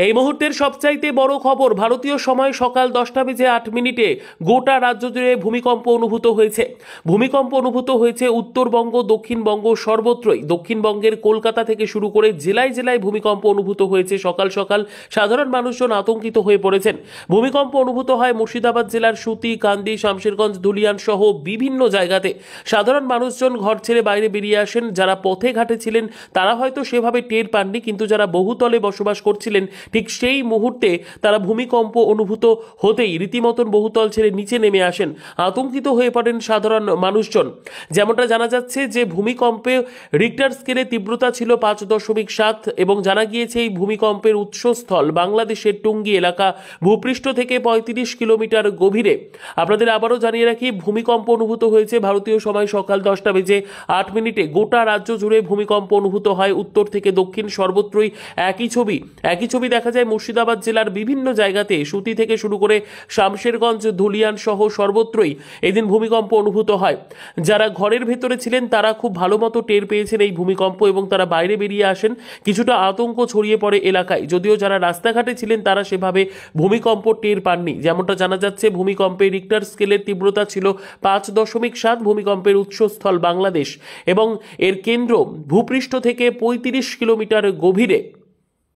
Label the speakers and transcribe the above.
Speaker 1: এই মুহূর্তের সবচাইতে বড় খবর, ভারতীয় সময় সকাল 10:08 গোটা রাজ্য জুড়ে ভূমিকম্প অনুভূত হয়েছে। ভূমিকম্প অনুভূত হয়েছে উত্তরবঙ্গ, দক্ষিণবঙ্গ সর্বত্রই। দক্ষিণবঙ্গের কলকাতা থেকে শুরু করে জেলায় জেলায় ভূমিকম্প অনুভূত হয়েছে। সকাল সকাল সাধারণ মানুষজন আতঙ্কিত হয়ে পড়েছেন। ভূমিকম্প অনুভূত হয় মুর্শিদাবাদ জেলার সুতি, কান্দি, শামশেরগঞ্জ, ধুলিয়ান সহ বিভিন্ন জায়গাতে। সাধারণ মানুষজন ঘর ছেড়ে বাইরে বেরিয়ে আসেন। যারা পথে ঘাটে ছিলেন তারা হয়তো সেভাবে টের পাননি, কিন্তু যারা বহুতলে বসবাস করছিলেন ঠিক সেই মুহূর্তে তারা ভূমিকম্প অনুভূত হতেই রীতিমতন বহুতল ছেড়ে নিচে নেমে আসেন। আতঙ্কিত হয়ে পড়েন সাধারণ মানুষজন। যেমনটা জানা যাচ্ছে যে ভূমিকম্পে রিক্টার স্কেলে তীব্রতা ছিল 5.7 এবং জানা গিয়েছে এই ভূমিকম্পের উৎসস্থল বাংলাদেশের টুঙ্গি এলাকা, ভূপৃষ্ঠ থেকে 35 কিলোমিটার গভীরে। আপনাদের আবারও জানিয়ে রাখি, ভূমিকম্প অনুভূত হয়েছে ভারতীয় সময় সকাল 10:08। গোটা রাজ্য জুড়ে ভূমিকম্প অনুভূত হয়, উত্তর থেকে দক্ষিণ সর্বত্রই একই ছবি দেখা যায় মুর্শিদাবাদ জেলার বিভিন্ন জায়গাতে, সুতি থেকে শুরু করে শামশেরগঞ্জ, ধুলিয়ান সহ সর্বত্রই এদিন ভূমিকম্প অনুভূত হয়। যারা ঘরের ভেতরে ছিলেন তারা খুব ভালো মতো টের পেয়েছেন এই ভূমিকম্প এবং তারা বাইরে বেরিয়ে আসেন। কিছুটা আতঙ্ক ছড়িয়ে পড়ে এলাকায়, যদিও যারা রাস্তাঘাটে ছিলেন তারা সেভাবে ভূমিকম্প টের পাননি। যেমনটা জানা যাচ্ছে, ভূমিকম্পে রিক্টার স্কেলের তীব্রতা ছিল 5.7। ভূমিকম্পের উৎসস্থল বাংলাদেশ এবং এর কেন্দ্র ভূপৃষ্ঠ থেকে 35 কিলোমিটার গভীরে।